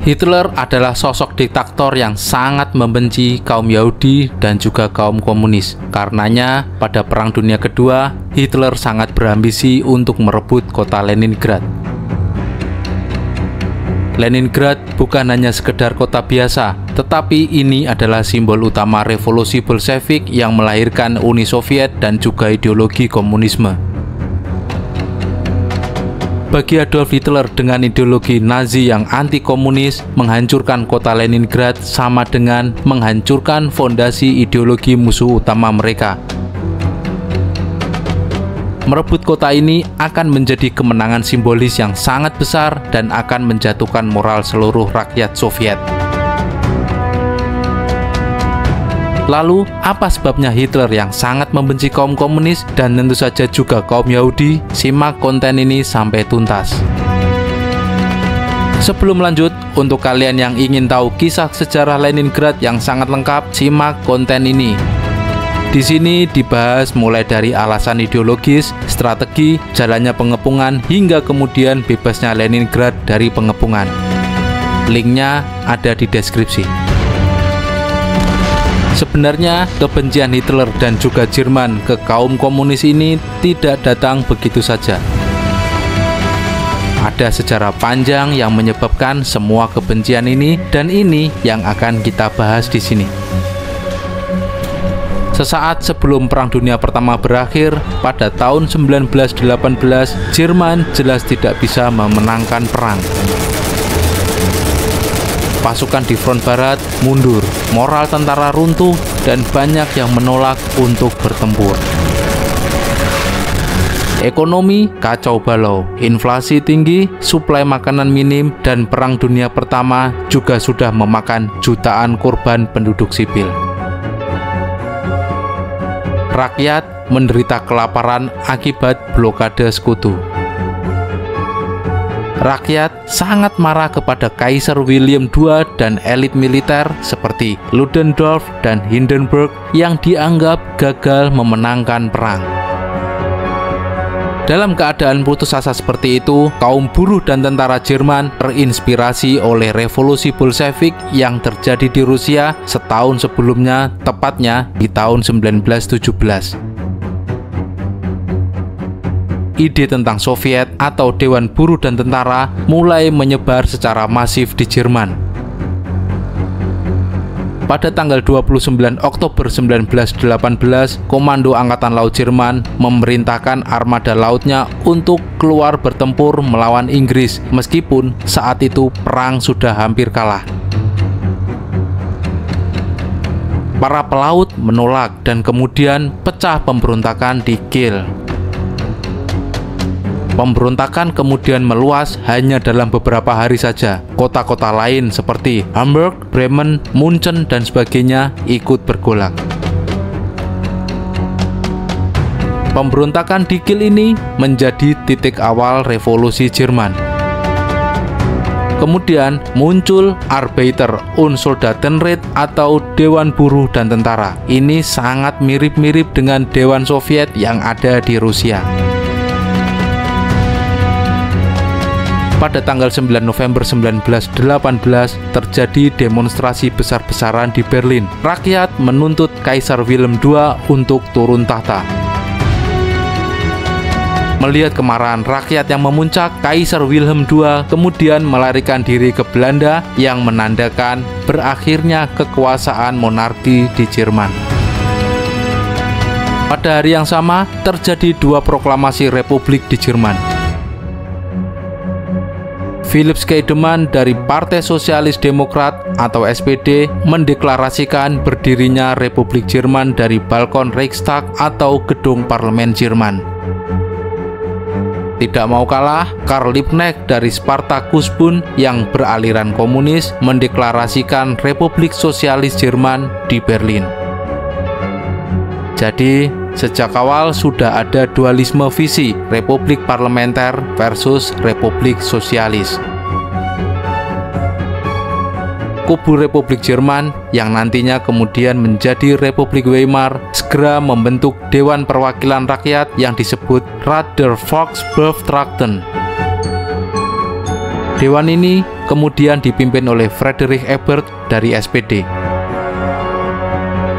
Hitler adalah sosok diktator yang sangat membenci kaum Yahudi dan juga kaum komunis. Karenanya, pada Perang Dunia Kedua, Hitler sangat berambisi untuk merebut kota Leningrad. Leningrad bukan hanya sekedar kota biasa, tetapi ini adalah simbol utama revolusi Bolshevik yang melahirkan Uni Soviet dan juga ideologi komunisme. Bagi Adolf Hitler dengan ideologi Nazi yang anti-komunis, menghancurkan kota Leningrad sama dengan menghancurkan fondasi ideologi musuh utama mereka. Merebut kota ini akan menjadi kemenangan simbolis yang sangat besar dan akan menjatuhkan moral seluruh rakyat Soviet. Lalu, apa sebabnya Hitler yang sangat membenci kaum komunis dan tentu saja juga kaum Yahudi? Simak konten ini sampai tuntas. Sebelum lanjut, untuk kalian yang ingin tahu kisah sejarah Leningrad yang sangat lengkap, simak konten ini. Di sini dibahas mulai dari alasan ideologis, strategi, jalannya pengepungan, hingga kemudian bebasnya Leningrad dari pengepungan. Linknya ada di deskripsi. Sebenarnya, kebencian Hitler dan juga Jerman ke kaum komunis ini tidak datang begitu saja. Ada sejarah panjang yang menyebabkan semua kebencian ini, dan ini yang akan kita bahas di sini. Sesaat sebelum Perang Dunia Pertama berakhir, pada tahun 1918, Jerman jelas tidak bisa memenangkan perang. Pasukan di front barat mundur, moral tentara runtuh, dan banyak yang menolak untuk bertempur. Ekonomi kacau balau, inflasi tinggi, suplai makanan minim, dan Perang Dunia Pertama juga sudah memakan jutaan korban penduduk sipil. Rakyat menderita kelaparan akibat blokade sekutu. Rakyat sangat marah kepada Kaisar William II dan elit militer seperti Ludendorff dan Hindenburg yang dianggap gagal memenangkan perang. Dalam keadaan putus asa seperti itu, kaum buruh dan tentara Jerman terinspirasi oleh revolusi Bolshevik yang terjadi di Rusia setahun sebelumnya, tepatnya di tahun 1917. Ide tentang Soviet atau Dewan Buruh dan Tentara mulai menyebar secara masif di Jerman. Pada tanggal 29 Oktober 1918, Komando Angkatan Laut Jerman memerintahkan armada lautnya untuk keluar bertempur melawan Inggris, meskipun saat itu perang sudah hampir kalah. Para pelaut menolak dan kemudian pecah pemberontakan di Kiel. Pemberontakan kemudian meluas hanya dalam beberapa hari saja. Kota-kota lain seperti Hamburg, Bremen, Munchen, dan sebagainya ikut bergolak. Pemberontakan di Kiel ini menjadi titik awal revolusi Jerman. Kemudian muncul Arbeiter- und Soldatenrat atau Dewan Buruh dan Tentara. Ini sangat mirip-mirip dengan Dewan Soviet yang ada di Rusia. Pada tanggal 9 November 1918 terjadi demonstrasi besar-besaran di Berlin. Rakyat menuntut Kaisar Wilhelm II untuk turun tahta. Melihat kemarahan rakyat yang memuncak, Kaisar Wilhelm II kemudian melarikan diri ke Belanda yang menandakan berakhirnya kekuasaan monarki di Jerman. Pada hari yang sama, terjadi dua proklamasi republik di Jerman. Philipp Scheidemann dari Partai Sosialis Demokrat atau SPD mendeklarasikan berdirinya Republik Jerman dari balkon Reichstag atau gedung parlemen Jerman. Tidak mau kalah, Karl Liebknecht dari Spartakusbund yang beraliran komunis mendeklarasikan Republik Sosialis Jerman di Berlin. Jadi, sejak awal sudah ada dualisme visi, Republik Parlementer versus Republik Sosialis. Kubu Republik Jerman yang nantinya kemudian menjadi Republik Weimar segera membentuk Dewan Perwakilan Rakyat yang disebut Rat der Volksbeauftragten. Dewan ini kemudian dipimpin oleh Friedrich Ebert dari SPD.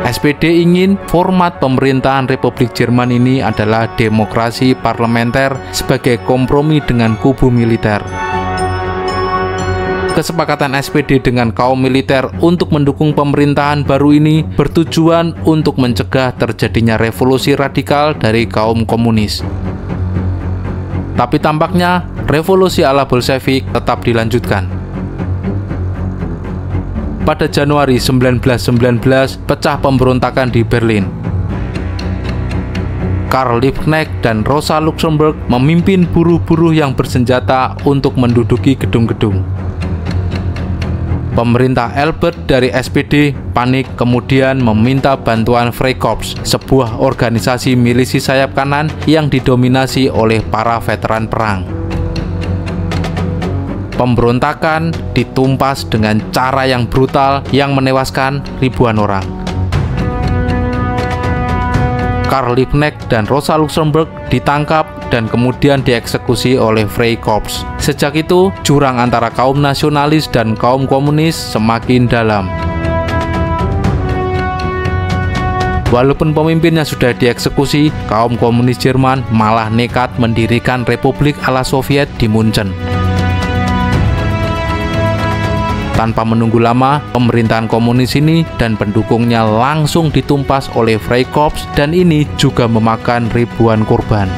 SPD ingin format pemerintahan Republik Jerman ini adalah demokrasi parlementer sebagai kompromi dengan kubu militer. Kesepakatan SPD dengan kaum militer untuk mendukung pemerintahan baru ini bertujuan untuk mencegah terjadinya revolusi radikal dari kaum komunis. Tapi tampaknya revolusi ala Bolshevik tetap dilanjutkan. Pada Januari 1919 pecah pemberontakan di Berlin. Karl Liebknecht dan Rosa Luxemburg memimpin buruh-buruh yang bersenjata untuk menduduki gedung-gedung. Pemerintah Albert dari SPD panik kemudian meminta bantuan Freikorps, sebuah organisasi milisi sayap kanan yang didominasi oleh para veteran perang. Pemberontakan ditumpas dengan cara yang brutal yang menewaskan ribuan orang. Karl Liebknecht dan Rosa Luxemburg ditangkap dan kemudian dieksekusi oleh Freikorps. Sejak itu, jurang antara kaum nasionalis dan kaum komunis semakin dalam. Walaupun pemimpinnya sudah dieksekusi, kaum komunis Jerman malah nekat mendirikan Republik ala Soviet di Munchen. Tanpa menunggu lama, pemerintahan komunis ini dan pendukungnya langsung ditumpas oleh Freikorps dan ini juga memakan ribuan korban.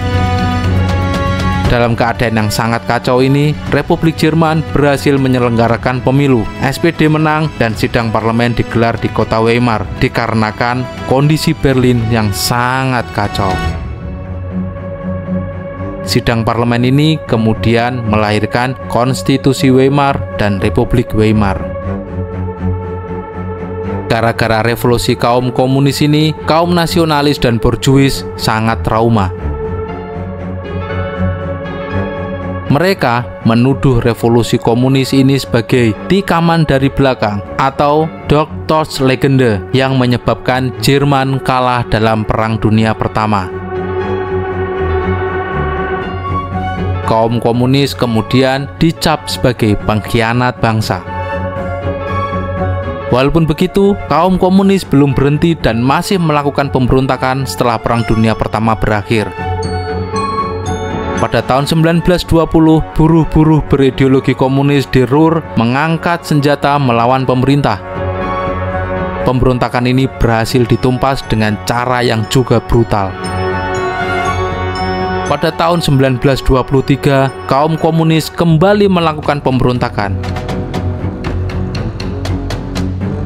Dalam keadaan yang sangat kacau ini, Republik Jerman berhasil menyelenggarakan pemilu. SPD menang dan sidang parlemen digelar di kota Weimar dikarenakan kondisi Berlin yang sangat kacau. Sidang parlemen ini kemudian melahirkan Konstitusi Weimar dan Republik Weimar. Gara-gara revolusi kaum komunis ini, kaum nasionalis dan borjuis sangat trauma. Mereka menuduh revolusi komunis ini sebagai tikaman dari belakang atau Doktorslegende yang menyebabkan Jerman kalah dalam Perang Dunia Pertama. Kaum komunis kemudian dicap sebagai pengkhianat bangsa. Walaupun begitu, kaum komunis belum berhenti dan masih melakukan pemberontakan setelah Perang Dunia Pertama berakhir. Pada tahun 1920, buruh-buruh berideologi komunis di Ruhr mengangkat senjata melawan pemerintah. Pemberontakan ini berhasil ditumpas dengan cara yang juga brutal. Pada tahun 1923, kaum komunis kembali melakukan pemberontakan.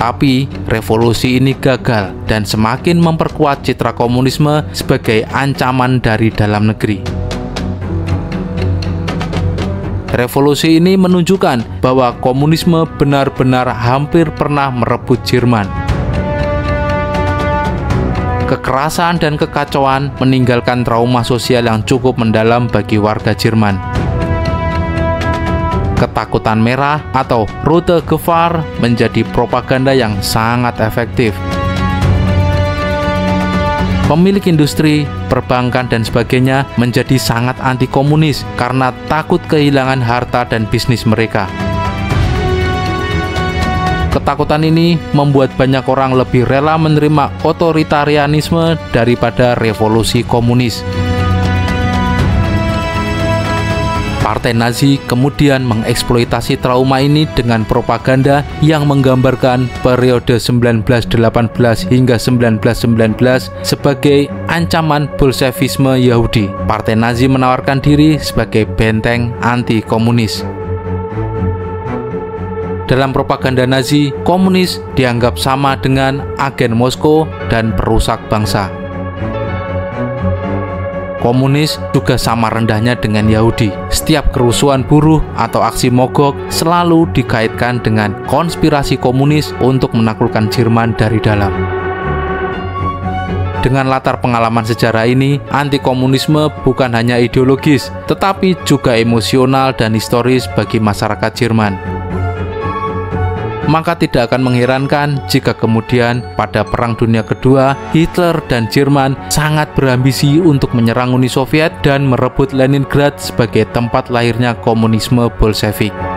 Tapi, revolusi ini gagal dan semakin memperkuat citra komunisme sebagai ancaman dari dalam negeri. Revolusi ini menunjukkan bahwa komunisme benar-benar hampir pernah merebut Jerman. Kekerasan dan kekacauan meninggalkan trauma sosial yang cukup mendalam bagi warga Jerman. Ketakutan merah atau Rote Gefahr menjadi propaganda yang sangat efektif. Pemilik industri, perbankan, dan sebagainya menjadi sangat anti-komunis karena takut kehilangan harta dan bisnis mereka. Ketakutan ini membuat banyak orang lebih rela menerima otoritarianisme daripada revolusi komunis. Partai Nazi kemudian mengeksploitasi trauma ini dengan propaganda yang menggambarkan periode 1918 hingga 1919 sebagai ancaman Bolshevisme Yahudi. Partai Nazi menawarkan diri sebagai benteng anti-komunis. Dalam propaganda Nazi, komunis dianggap sama dengan agen Moskow dan perusak bangsa. Komunis juga sama rendahnya dengan Yahudi. Setiap kerusuhan buruh atau aksi mogok selalu dikaitkan dengan konspirasi komunis untuk menaklukkan Jerman dari dalam. Dengan latar pengalaman sejarah ini, anti-komunisme bukan hanya ideologis, tetapi juga emosional dan historis bagi masyarakat Jerman. Maka tidak akan mengherankan jika kemudian pada Perang Dunia Kedua, Hitler dan Jerman sangat berambisi untuk menyerang Uni Soviet dan merebut Leningrad sebagai tempat lahirnya komunisme Bolshevik.